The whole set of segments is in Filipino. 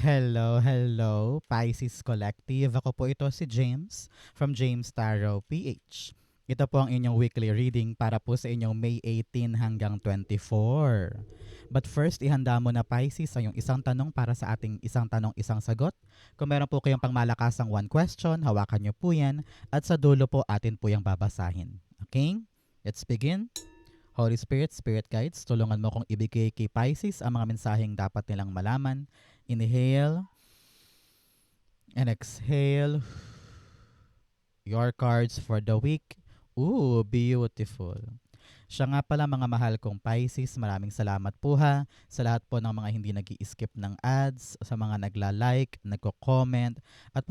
Hello, Pisces Collective. Ako po ito si James from James Tarot PH. Ito po ang inyong weekly reading para po sa inyong May 18 hanggang 24. But first, ihanda mo na Pisces ang yung isang tanong para sa ating isang tanong, isang sagot. Kung meron po kayong pangmalakasang one question, hawakan nyo po yan at sa dulo po atin po yung babasahin. Okay? Let's begin. Holy Spirit, Spirit Guides, tulungan mo kong ibigay kay Pisces ang mga mensaheng dapat nilang malaman. Inhale and exhale your cards for the week. Ooh, beautiful. Siya nga pala mga mahal kong Pisces, maraming salamat po ha sa lahat po ng mga hindi nag-i-skip ng ads, sa mga nagla-like, nagko-comment, at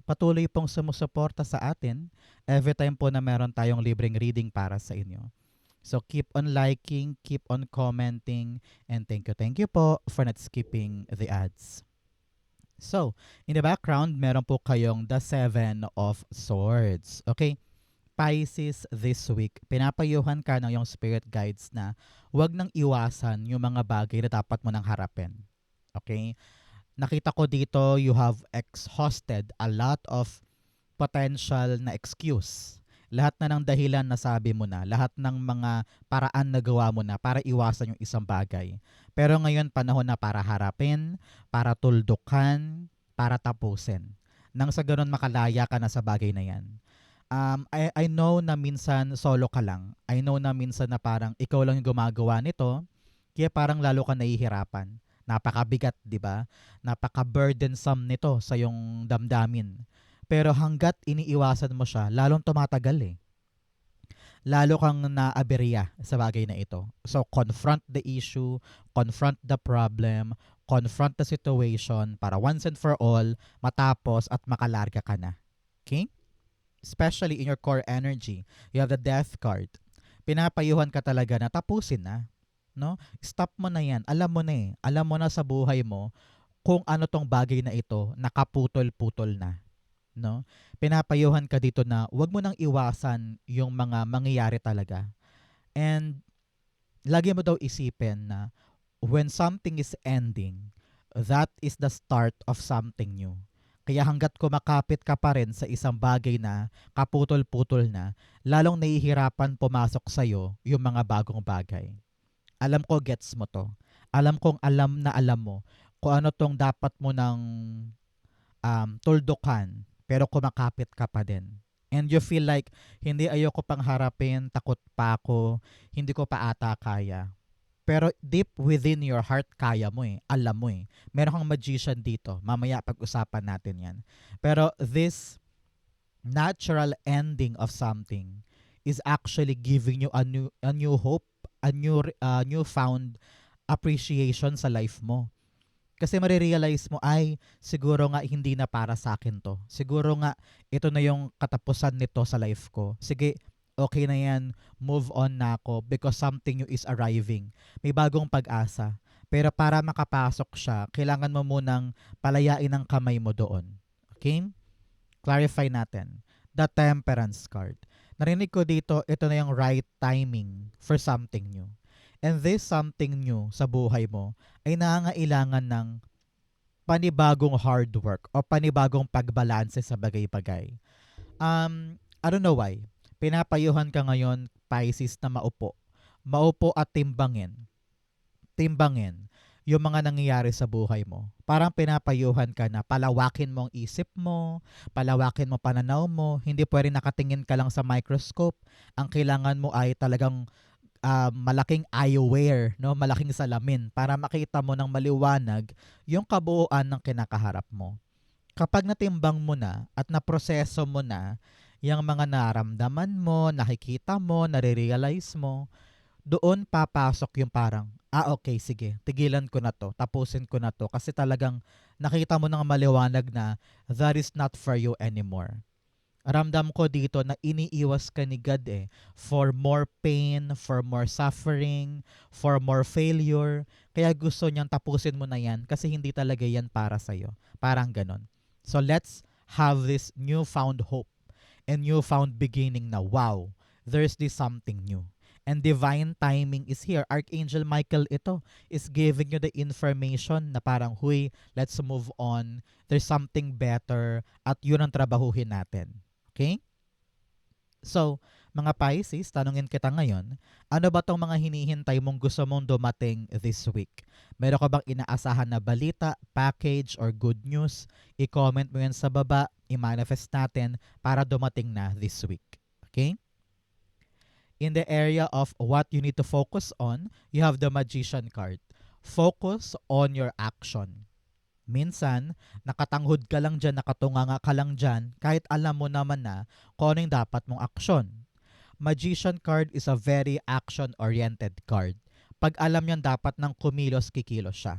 patuloy pong sumusuporta sa atin every time po na meron tayong libreng reading para sa inyo. So keep on liking, keep on commenting, and thank you po for not skipping the ads. So, in the background, meron po kayong the Seven of Swords. Okay? Pisces this week, pinapayuhan ka ng yung spirit guides na wag nang iwasan yung mga bagay na dapat mo nang harapin. Okay? Nakita ko dito, you have exhausted a lot of potential na excuse. Lahat na ng dahilan na sabi mo na, lahat ng mga paraan na gawa mo na para iwasan yung isang bagay. Pero ngayon panahon na para harapin, para tuldukan, para tapusin. Nang sa ganun makalaya ka na sa bagay na yan. I know na minsan solo ka lang. I know na minsan na parang ikaw lang yung gumagawa nito, kaya parang lalo ka nahihirapan. Napakabigat, di ba? Napaka-burdensome nito sa yung damdamin. Pero hanggat iniiwasan mo siya, lalong tumatagal eh. Lalo kang naaberya sa bagay na ito. So, confront the issue, confront the problem, confront the situation para once and for all, matapos at makalarga ka na. Okay? Especially in your core energy. You have the death card. Pinapayuhan ka talaga na tapusin na. No? Stop mo na yan. Alam mo na eh. Alam mo na sa buhay mo kung ano tong bagay na ito nakaputol-putol na. No? Pinapayuhan ka dito na wag mo nang iwasan yung mga mangyayari talaga. And lagi mo daw isipin na when something is ending, that is the start of something new. Kaya hanggat kumakapit ka pa rin sa isang bagay na kaputol-putol na, lalong nahihirapan pumasok sa'yo yung mga bagong bagay. Alam ko gets mo to. Alam kong alam na alam mo kung ano tong dapat mo ng tuldukan, pero kumakapit ka pa din. And you feel like, hindi ayoko pang harapin, takot pa ako, hindi ko pa ata kaya. Pero deep within your heart, kaya mo eh. Alam mo eh. Meron kang magician dito. Mamaya pag-usapan natin yan. Pero this natural ending of something is actually giving you a new hope, a newfound appreciation sa life mo. Kasi marirealize mo, ay, siguro nga hindi na para sa akin to. Siguro nga, ito na yung katapusan nito sa life ko. Sige, okay na yan, move on na ako because something new is arriving. May bagong pag-asa. Pero para makapasok siya, kailangan mo munang palayain ang kamay mo doon. Okay? Clarify natin. The Temperance card. Narinig ko dito, ito na yung right timing for something new. And this something new sa buhay mo ay nangangailangan ng panibagong hard work o panibagong pagbalanse sa bagay-bagay. I don't know why. Pinapayuhan ka ngayon, Pisces, na maupo. Maupo at timbangin. Timbangin yung mga nangyayari sa buhay mo. Parang pinapayuhan ka na palawakin mo ang isip mo, palawakin mo pananaw mo, hindi pwede nakatingin ka lang sa microscope. Ang kailangan mo ay talagang malaking eyewear, no? Malaking salamin para makita mo ng maliwanag yung kabuuan ng kinakaharap mo. Kapag natimbang mo na at naproseso mo na yung mga naramdaman mo, nakikita mo, nare-realize mo, doon papasok yung parang, okay, sige, tigilan ko na to, tapusin ko na to kasi talagang nakita mo ng maliwanag na that is not for you anymore. Ramdam ko dito na iniiwas ka ni God eh for more pain, for more suffering, for more failure. Kaya gusto niyang tapusin mo na yan kasi hindi talaga yan para sa'yo. Parang ganon. So let's have this newfound hope and newfound beginning na wow, there's this something new. And divine timing is here. Archangel Michael ito is giving you the information na parang, huy, let's move on. There's something better at yun ang trabahuhin natin. Okay? So, mga Pisces, tanungin kita ngayon, ano ba tong mga hinihintay mong gusto mong dumating this week? Meron ka bang inaasahan na balita, package, or good news? I-comment mo yan sa baba, i-manifest natin para dumating na this week. Okay? In the area of what you need to focus on, you have the Magician card. Focus on your action. Minsan, nakatanghod ka lang dyan, nakatunganga ka lang dyan, kahit alam mo naman na kung ano yung dapat mong aksyon. Magician card is a very action-oriented card. Pag alam yan, dapat ng kumilos, kikilos siya.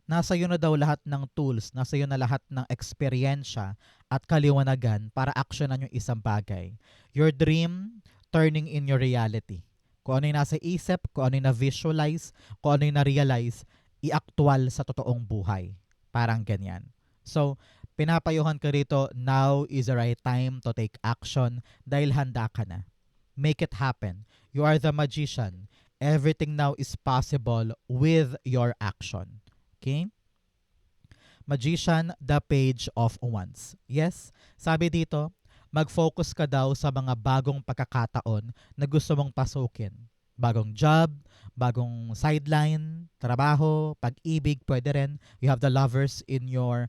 Nasa iyo na daw lahat ng tools, nasa iyo na lahat ng eksperyensya at kaliwanagan para aksyonan yung isang bagay. Your dream turning in your reality. Kung ano yung nasa isip, kung ano yung na-visualize, kung ano yung na-realize, i-actual sa totoong buhay. Parang ganyan. So, pinapayuhan ka rito, now is the right time to take action dahil handa ka na. Make it happen. You are the magician. Everything now is possible with your action. Okay? Magician, the page of wands. Yes, sabi dito, mag-focus ka daw sa mga bagong pagkakataon na gusto mong pasukin. Bagong job, bagong sideline, trabaho, pag-ibig, pwede rin. You have the lovers in your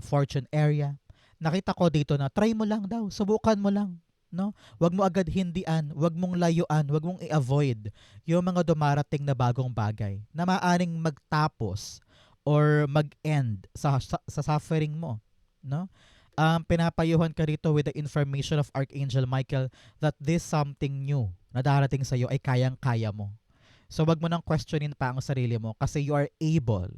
fortune area. Nakita ko dito na try mo lang daw, subukan mo lang. No? Wag mo agad hindian, wag mong layuan, wag mong i-avoid yung mga dumarating na bagong bagay na maaaring magtapos or mag-end sa suffering mo. No? Pinapayuhan ka rito with the information of Archangel Michael that this something new na darating sa iyo ay kayang-kaya mo. So wag mo nang questionin pa ang sarili mo kasi you are able,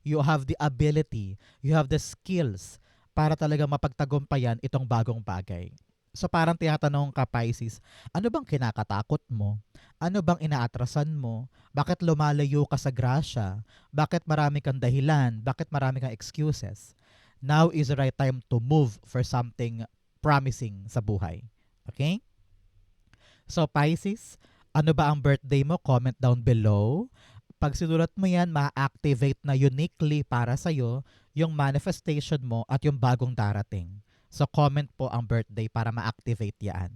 you have the ability, you have the skills para talaga mapagtagumpayan itong bagong bagay. So parang tinatanong ka, Pisces, ano bang kinakatakot mo? Ano bang inaatrasan mo? Bakit lumalayo ka sa grasya? Bakit marami kang dahilan? Bakit marami kang excuses? Now is the right time to move for something promising sa buhay. Okay? So Pisces, ano ba ang birthday mo? Comment down below. Pag sinulat mo yan, ma-activate na uniquely para sa'yo yung manifestation mo at yung bagong darating. So comment po ang birthday para ma-activate yan.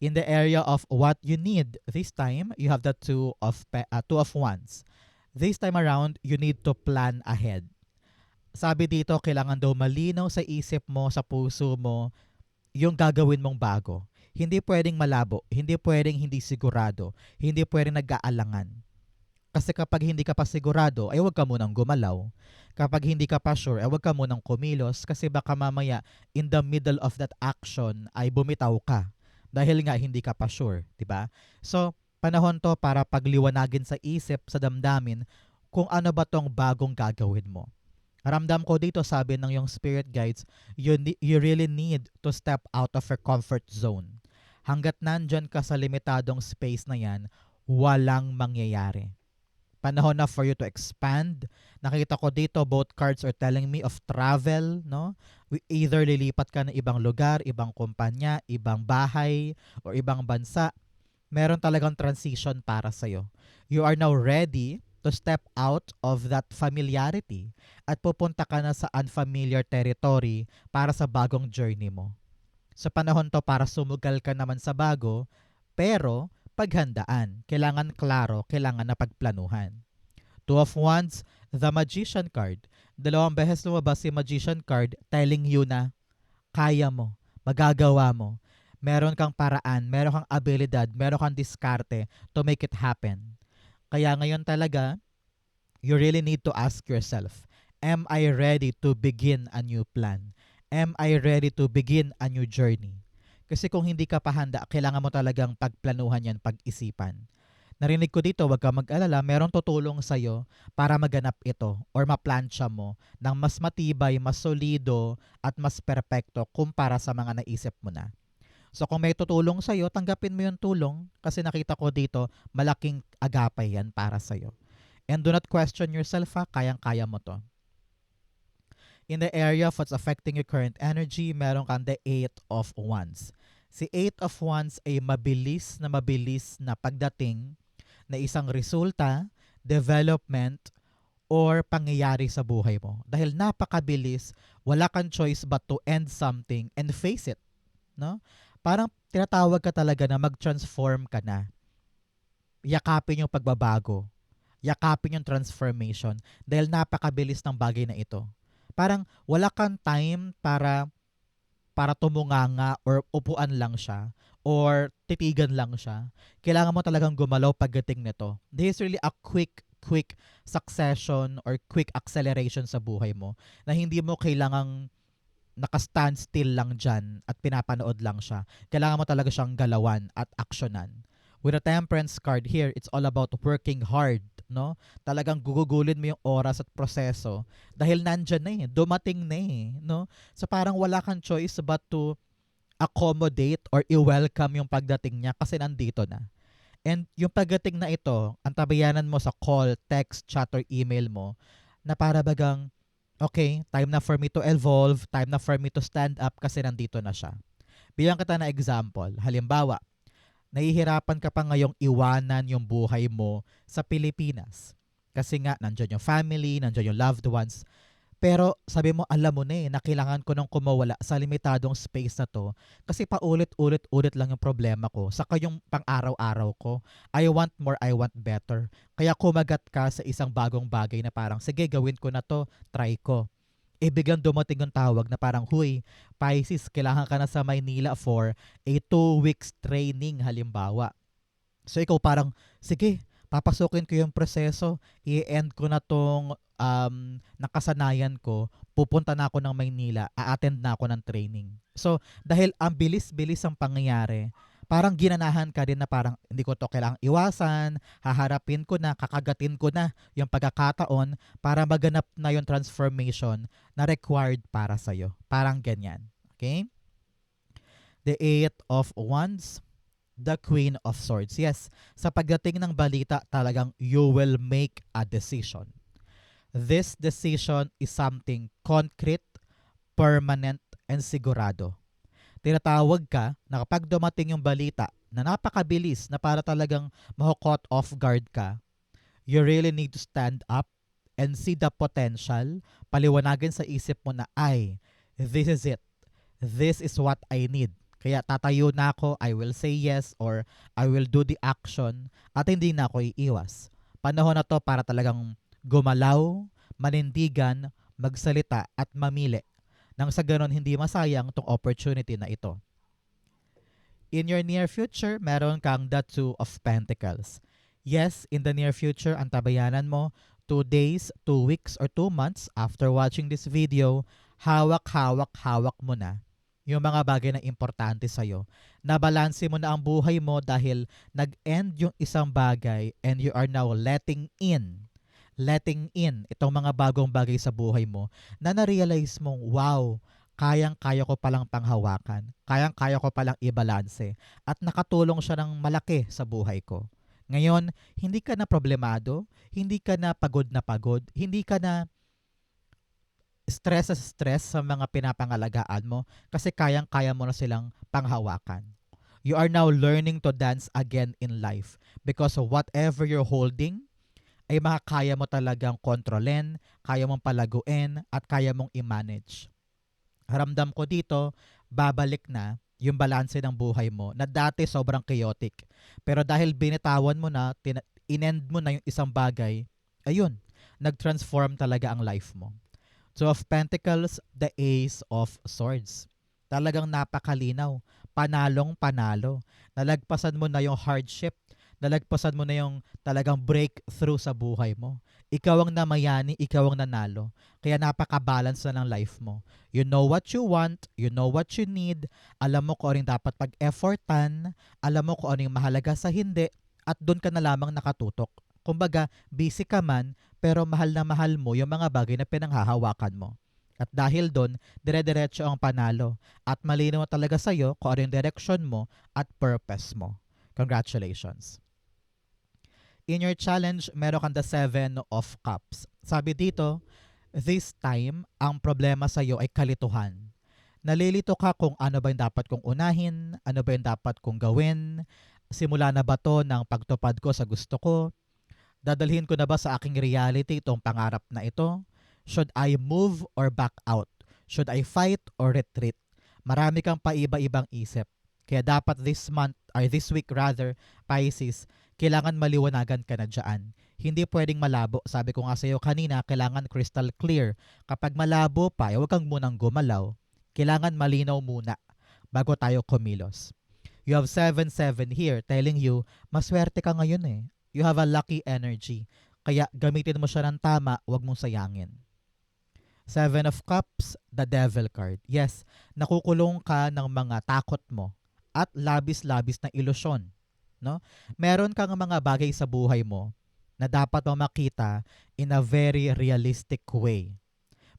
In the area of what you need, this time, you have the two of wands. This time around, you need to plan ahead. Sabi dito, kailangan daw malinaw sa isip mo, sa puso mo, yung gagawin mong bago. Hindi pwedeng malabo, hindi pwedeng hindi sigurado, hindi pwedeng nag-aalangan. Kasi kapag hindi ka pa sigurado, ay huwag ka munang gumalaw. Kapag hindi ka pa sure, ay huwag ka munang kumilos kasi baka mamaya in the middle of that action ay bumitaw ka. Dahil nga hindi ka pa sure, di ba? So, panahon to para pagliwanagin sa isip, sa damdamin, kung ano ba tong bagong gagawin mo. Ramdam ko dito, sabi ng yung spirit guides, you really need to step out of your comfort zone. Hanggat nandyan ka sa limitadong space na yan, walang mangyayari. Panahon na for you to expand. Nakita ko dito, both cards are telling me of travel, no? Either lilipat ka ng ibang lugar, ibang kumpanya, ibang bahay, or ibang bansa. Meron talagang transition para sa'yo. You are now ready to step out of that familiarity at pupunta ka na sa unfamiliar territory para sa bagong journey mo. Sa panahon to para sumugal ka naman sa bago, pero paghandaan. Kailangan klaro, kailangan na pagplanuhan. Two of Wands, the Magician card. Dalawang beses lumabas si Magician card telling you na kaya mo, magagawa mo. Meron kang paraan, meron kang abilidad, meron kang diskarte to make it happen. Kaya ngayon talaga, you really need to ask yourself, am I ready to begin a new plan? Am I ready to begin a new journey? Kasi kung hindi ka pa handa, kailangan mo talagang pagplanuhan yan, pag-isipan. Narinig ko dito, wag ka mag-alala, merong tutulong sa'yo para maganap ito or maplansya mo ng mas matibay, mas solido at mas perpekto kumpara sa mga naisip mo na. So kung may tutulong sa'yo, tanggapin mo yung tulong kasi nakita ko dito, malaking agapay yan para sa'yo. And do not question yourself ha, kayang-kaya mo to. In the area of what's affecting your current energy, meron kang the 8 of Wands. Si Eight of Wands ay mabilis na pagdating na isang resulta, development, or pangyayari sa buhay mo. Dahil napakabilis, wala kang choice but to end something and face it. No? Parang tinatawag ka talaga na mag-transform ka na. Yakapin yung pagbabago. Yakapin yung transformation. Dahil napakabilis ng bagay na ito. Parang wala kang time para tumunganga or upuan lang siya or titigan lang siya. Kailangan mo talagang gumalaw pagdating nito. This is really a quick succession or quick acceleration sa buhay mo na hindi mo kailangang naka-stand still lang dyan at pinapanood lang siya. Kailangan mo talaga siyang galawan at aksyonan. With a temperance card here, it's all about working hard, no? Talagang gugugulin mo yung oras at proseso dahil nandyan na dumating na no? So parang wala kang choice but to accommodate or i-welcome yung pagdating niya kasi nandito na. And yung pagdating na ito, antabayanan mo sa call, text, chat, or email mo na para bagang, okay, time na for me to evolve, time na for me to stand up kasi nandito na siya. Bigyan kita na example. Halimbawa, nahihirapan ka pa ngayong iwanan yung buhay mo sa Pilipinas. Kasi nga, nandyan yung family, nandyan yung loved ones. Pero sabi mo, alam mo na kailangan ko nang kumawala sa limitadong space na to kasi paulit-ulit lang yung problema ko. Saka yung pang-araw-araw ko. I want more, I want better. Kaya kumagat ka sa isang bagong bagay na parang, sige, gawin ko na to, try ko. Biglang dumating yung tawag na parang, huy, Pisces, kailangan ka na sa Maynila for a 2 weeks training halimbawa. So ikaw parang, sige, papasukin ko yung proseso, i-end ko na tong nakasanayan ko, pupunta na ako ng Maynila, a-attend na ako ng training. So, dahil ang bilis-bilis ang pangyayari, parang ginanahan ka din na parang hindi ko to kailangang iwasan, haharapin ko na, kakagatin ko na yung pagkakataon para maganap na yung transformation na required para sa'yo. Parang ganyan. Okay? The Eight of Wands, the Queen of Swords. Yes, sa pagdating ng balita, talagang you will make a decision. This decision is something concrete, permanent, and sigurado. Tinatawag ka na kapag dumating yung balita na napakabilis na para talagang maho-caught off guard ka, you really need to stand up and see the potential, paliwanagin sa isip mo na, this is it. This is what I need. Kaya tatayo na ako, I will say yes or I will do the action at hindi na ako iiwas. Panahon na to para talagang gumalaw, manindigan, magsalita at mamili nang sa ganon hindi masayang tong opportunity na ito. In your near future, meron kang the Two of Pentacles. Yes, in the near future, antabayanan mo 2 days, 2 weeks, or 2 months after watching this video, hawak mo na yung mga bagay na importante sa'yo. Nabalanse mo na ang buhay mo dahil nag-end yung isang bagay and you are now letting in itong mga bagong bagay sa buhay mo na na-realize mong, wow, kayang-kaya ko palang panghawakan, kayang-kaya ko palang ibalanse at nakatulong siya ng malaki sa buhay ko. Ngayon, hindi ka na problemado, hindi ka na pagod, hindi ka na stress sa mga pinapangalagaan mo kasi kayang-kaya mo na silang panghawakan. You are now learning to dance again in life because of whatever you're holding ay makakaya mo talagang kontrolin, kaya mong palaguin, at kaya mong i-manage. Ramdam ko dito, babalik na yung balanse ng buhay mo na dati sobrang chaotic. Pero dahil binitawan mo na, inend mo na yung isang bagay, ayun, nag-transform talaga ang life mo. Two of Pentacles, the Ace of Swords. Talagang napakalinaw. Panalong-panalo. Nalagpasan mo na yung hardship. Nalagpasan mo na yung talagang breakthrough sa buhay mo. Ikaw ang namayani, ikaw ang nanalo. Kaya napaka-balance na ng life mo. You know what you want, you know what you need, alam mo kung ano yung dapat pag-effortan, alam mo kung ano yung mahalaga sa hindi, at doon ka na lamang nakatutok. Kumbaga, busy ka man, pero mahal na mahal mo yung mga bagay na pinanghahawakan mo. At dahil doon, dire-diretso ang panalo. At malinaw talaga sa'yo kung ano yung direction mo at purpose mo. Congratulations! In your challenge, meron kang the 7 of Cups. Sabi dito, this time, ang problema sa'yo ay kalituhan. Nalilito ka kung ano ba yung dapat kong unahin, ano ba yung dapat kong gawin, simula na ba to ng pagtupad ko sa gusto ko, dadalhin ko na ba sa aking reality itong pangarap na ito, should I move or back out, should I fight or retreat. Marami kang paiba-ibang isip. Kaya dapat this month, or this week rather, Pisces, kailangan maliwanagan ka na dyan. Hindi pwedeng malabo. Sabi ko nga sa'yo kanina, kailangan crystal clear. Kapag malabo pa, huwag kang munang gumalaw. Kailangan malinaw muna bago tayo kumilos. You have 7-7 here telling you, maswerte ka ngayon eh. You have a lucky energy. Kaya gamitin mo siya ng tama, huwag mong sayangin. 7 of Cups, the Devil card. Yes, nakukulong ka ng mga takot mo at labis-labis na ilusyon. No? Meron kang mga bagay sa buhay mo na dapat mo makita in a very realistic way.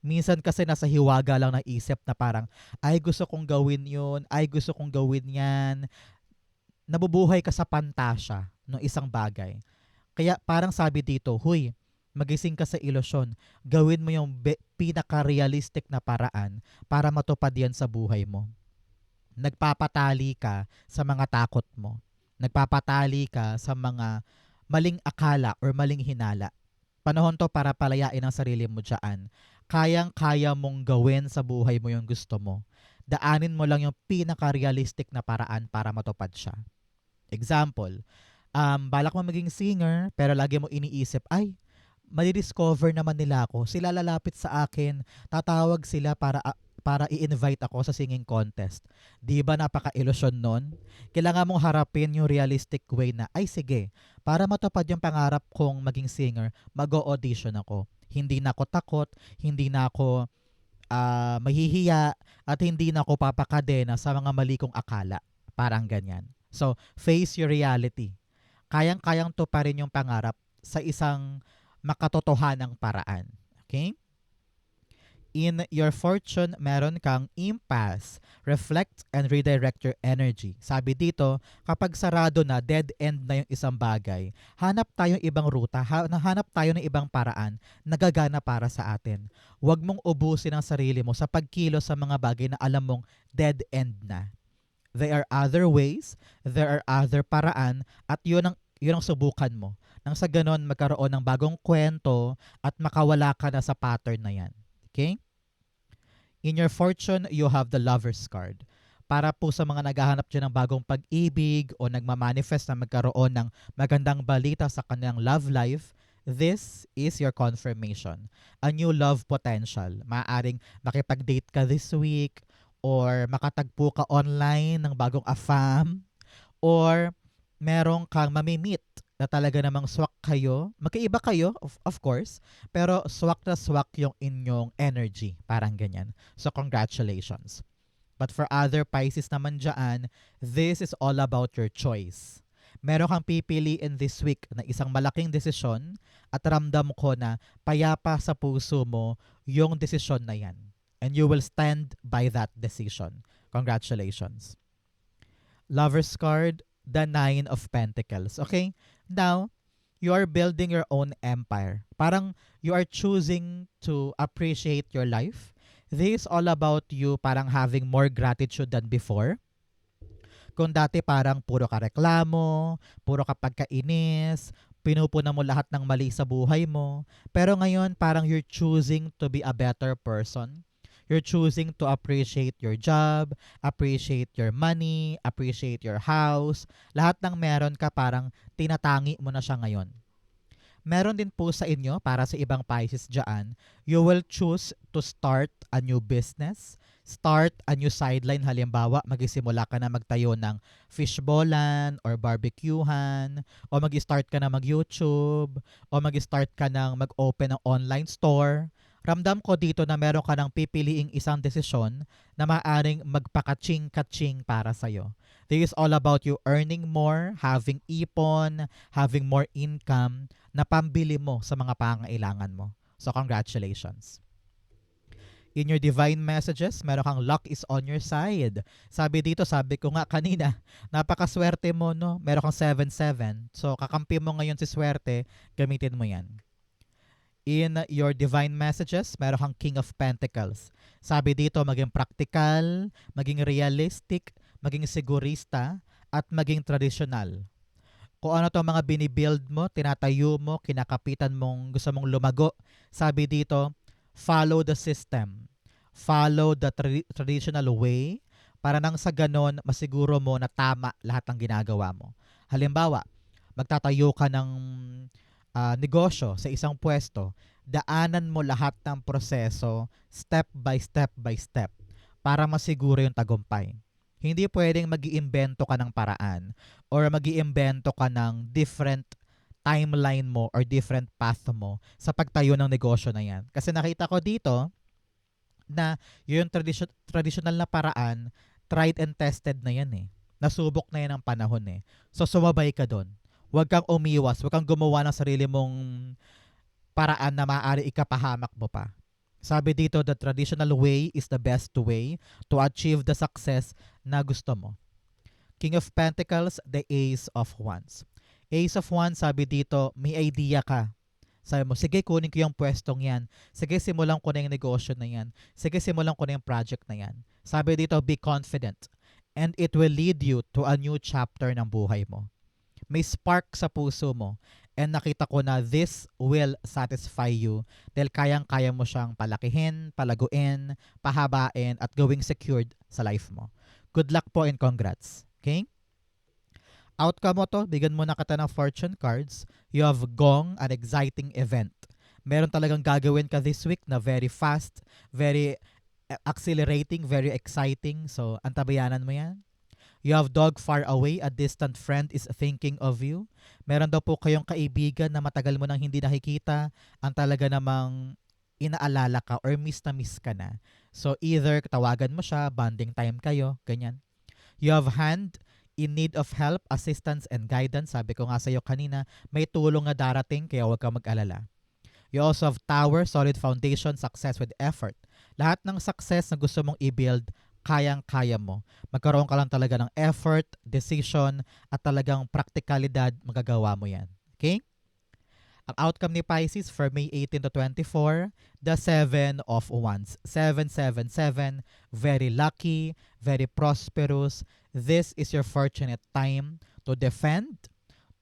Minsan kasi nasa hiwaga lang ng isip na parang, ay gusto kong gawin yun, ay gusto kong gawin yan. Nabubuhay ka sa pantasya ng isang bagay. Kaya parang sabi dito, huy, magising ka sa ilusyon. Gawin mo yung pinaka-realistic na paraan para matupad yan sa buhay mo. Nagpapatali ka sa mga takot mo. Nagpapatali ka sa mga maling akala or maling hinala. Panahon to para palayain ang sarili mo dyan. Kayang-kaya mong gawin sa buhay mo yung gusto mo. Daanin mo lang yung pinaka-realistic na paraan para matupad siya. Example, balak mo maging singer pero lagi mo iniisip, ay, madidiscover naman nila ako. Sila lalapit sa akin, tatawag sila para i-invite ako sa singing contest. Di ba napaka-ilusyon nun? Kailangan mong harapin yung realistic way na, ay sige, para matupad yung pangarap kong maging singer, mag-audition ako. Hindi na ako takot, hindi na ako mahihiya, at hindi na ako papakadena sa mga mali kong akala. Parang ganyan. So, face your reality. Kayang-kayang tuparin yung pangarap sa isang makatotohanang paraan. Okay? In your fortune, meron kang impasse, reflect and redirect your energy. Sabi dito, kapag sarado na, dead end na yung isang bagay, hanap tayong ibang ruta, hanap tayo ng ibang paraan na gagana para sa atin. Huwag mong ubusin ang sarili mo sa pagkilos sa mga bagay na alam mong dead end na. There are other ways, there are other paraan, at yun ang subukan mo. Nang sa ganon, magkaroon ng bagong kwento at makawala ka na sa pattern na yan. Okay? In your fortune, you have the Lover's card. Para po sa mga naghahanap dyan ng bagong pag-ibig o nagmamanifest na magkaroon ng magandang balita sa kanilang love life, this is your confirmation. A new love potential. Maaaring makipag-date ka this week, or makatagpo ka online ng bagong afam, or merong kang mamimit na talaga namang swak kayo. Magkaiba kayo, of course, pero swak na swak yung inyong energy. Parang ganyan. So, congratulations. But for other Pisces naman dyan, this is all about your choice. Meron kang pipiliin this week na isang malaking desisyon at ramdam ko na payapa sa puso mo yung desisyon na yan. And you will stand by that decision. Congratulations. Lover's card, the 9 of Pentacles. Okay? Now, you are building your own empire. Parang you are choosing to appreciate your life. This is all about you parang having more gratitude than before. Kung dati parang puro ka reklamo, puro ka pagkainis, pinupuna mo lahat ng mali sa buhay mo. Pero ngayon parang you're choosing to be a better person. You're choosing to appreciate your job, appreciate your money, appreciate your house. Lahat ng meron ka parang tinatangi mo na siya ngayon. Meron din po sa inyo, para sa ibang Pisces dyan, you will choose to start a new business, start a new sideline. Halimbawa, magisimula ka na magtayo ng fishballan or barbecuehan, o mag-start ka na mag-YouTube, o mag-start ka na mag-open ng online store. Ramdam ko dito na meron ka ng pipiliing isang desisyon na maaaring magpakaching-kaching para sa'yo. This is all about you earning more, having ipon, having more income na pambili mo sa mga pangailangan mo. So congratulations. In your divine messages, meron kang luck is on your side. Sabi dito, sabi ko nga kanina, napakaswerte mo, no? Meron kang 7-7. So kakampi mo ngayon si swerte, gamitin mo yan. In your divine messages, meron kang King of Pentacles. Sabi dito, maging practical, maging realistic, maging sigurista, at maging traditional. Kung ano to mga binibuild mo, tinatayo mo, kinakapitan mong gusto mong lumago, sabi dito, follow the system. Follow the traditional way para nang sa ganon, masiguro mo na tama lahat ng ginagawa mo. Halimbawa, magtatayo ka ng negosyo sa isang pwesto, daanan mo lahat ng proseso step by step para masiguro yung tagumpay. Hindi pwedeng mag-iimbento ka ng paraan or mag-iimbento ka ng different timeline mo or different path mo sa pagtayo ng negosyo na yan. Kasi nakita ko dito na yung traditional na paraan, tried and tested na yan eh. Nasubok na yan ng panahon eh. So sumabay ka doon. Huwag kang umiwas, huwag kang gumawa ng sarili mong paraan na maaari ikapahamak mo pa. Sabi dito, the traditional way is the best way to achieve the success na gusto mo. King of Pentacles, the Ace of Wands. Ace of Wands, sabi dito, may idea ka. Sabi mo, sige, kunin ko yung pwestong yan. Sige, simulan ko na yung negosyo na yan. Sige, simulan ko na yung project na yan. Sabi dito, be confident. And it will lead you to a new chapter ng buhay mo. May spark sa puso mo. And nakita ko na this will satisfy you dahil kayang-kaya mo siyang palakihin, palaguin, pahabain, at gawing secured sa life mo. Good luck po and congrats. Okay? Outcome mo to, bigyan mo na kita ng fortune cards. You have Gong, an exciting event. Meron talagang gagawin ka this week na very fast, very accelerating, very exciting. So, antabayanan mo yan. You have Dog far away, a distant friend is thinking of you. Meron daw po kayong kaibigan na matagal mo nang hindi nakikita, ang talaga namang inaalala ka or miss na miss ka na. So either tawagan mo siya, bonding time kayo, ganyan. You have Hand, in need of help, assistance, and guidance. Sabi ko nga sa'yo kanina, may tulong na darating kaya huwag kang mag-alala. You also have Tower, solid foundation, success with effort. Lahat ng success na gusto mong i-build, kayang-kaya mo. Magkaroon ka lang talaga ng effort, decision, at talagang praktikalidad, magagawa mo yan. Okay? Ang outcome ni Pisces for May 18 to 24, the 7 of Wands. 777, very lucky, very prosperous. This is your fortunate time to defend,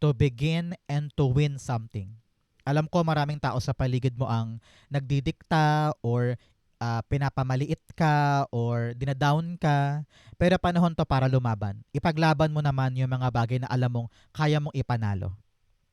to begin, and to win something. Alam ko maraming tao sa paligid mo ang nagdidikta or pinapamaliit ka or dinadown ka, pero panahon to para lumaban. Ipaglaban mo naman yung mga bagay na alam mong kaya mong ipanalo.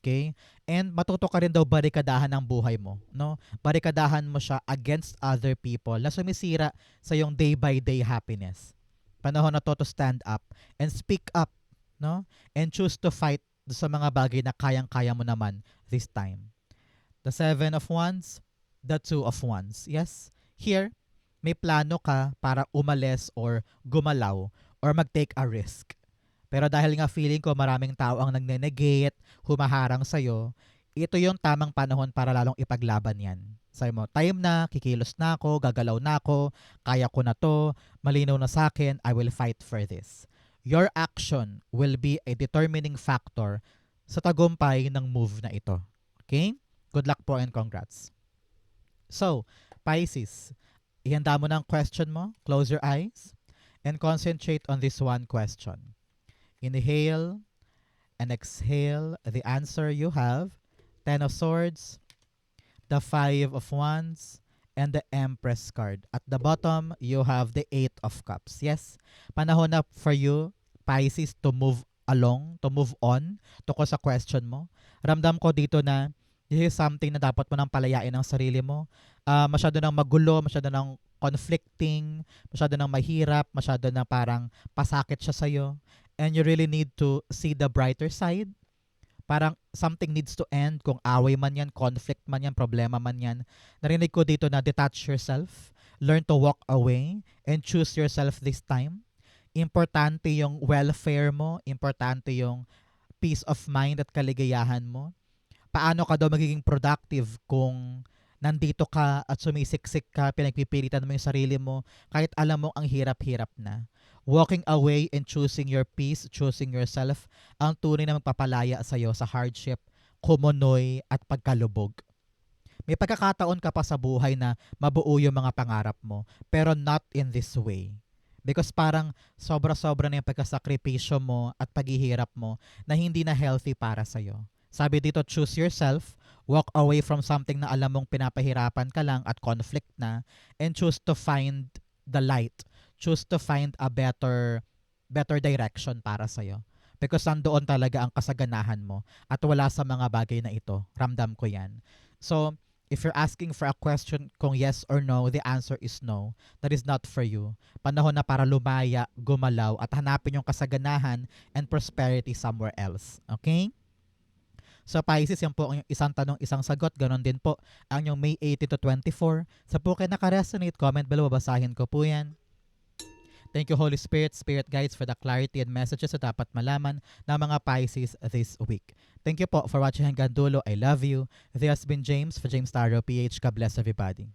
Okay? And matuto ka rin daw barikadahan ng buhay mo, no? Barikadahan mo siya against other people na sumisira sa yung day by day happiness. Panahon na to stand up and speak up, no? And choose to fight sa mga bagay na kayang-kaya mo naman this time. The 7 of Wands, the 2 of Wands. Yes? Here, may plano ka para umalis or gumalaw or mag-take a risk. Pero dahil nga feeling ko maraming tao ang nagne-negate, humaharang sa'yo, ito yung tamang panahon para lalong ipaglaban yan. Sabi mo, time na, kikilos na ako, gagalaw na ako, kaya ko na to, malinaw na sa akin, I will fight for this. Your action will be a determining factor sa tagumpay ng move na ito. Okay? Good luck po and congrats. So, Pisces, ihanda mo na ang question mo, close your eyes, and concentrate on this one question. Inhale and exhale the answer you have, 10 of Swords, the 5 of Wands, and the Empress card. At the bottom, you have the 8 of Cups. Yes, panahon na for you, Pisces, to move along, to move on, tungkol sa question mo. Ramdam ko dito na this is something na dapat mo nang palayain ang sarili mo. Masyado nang magulo, masyado nang conflicting, masyado nang mahirap, masyado na parang pasakit siya sa'yo. And you really need to see the brighter side. Parang something needs to end. Kung away man yan, conflict man yan, problema man yan. Narinig ko dito na detach yourself, learn to walk away, and choose yourself this time. Importante yung welfare mo, importante yung peace of mind at kaligayahan mo. Paano ka daw magiging productive kung nandito ka at sumisiksik ka, pinagpipilitan mo yung sarili mo, kahit alam mo ang hirap-hirap na. Walking away and choosing your peace, choosing yourself, ang tunay na magpapalaya sa'yo sa hardship, kumunoy at pagkalubog. May pagkakataon ka pa sa buhay na mabuo yung mga pangarap mo, pero not in this way. Because parang sobra-sobra na yung pagkasakripisyo mo at paghihirap mo na hindi na healthy para sa'yo. Sabi dito, choose yourself, walk away from something na alam mong pinapahirapan ka lang at conflict na, and choose to find the light. Choose to find a better direction para sa'yo. Because nandoon talaga ang kasaganahan mo at wala sa mga bagay na ito. Ramdam ko yan. So, if you're asking for a question kung yes or no, the answer is no. That is not for you. Panahon na para lumaya, gumalaw, at hanapin yung kasaganahan and prosperity somewhere else. Okay? So Pisces, yan po ang isang tanong, isang sagot. Ganon din po ang yung May 18 to 24. Sa po kayo nakaresonate, comment below, babasahin ko po yan. Thank you, Holy Spirit, Spirit Guides, for the clarity and messages na dapat malaman ng mga Pisces this week. Thank you po for watching hanggang dulo. I love you. This has been James for James Tarot PH. God bless everybody.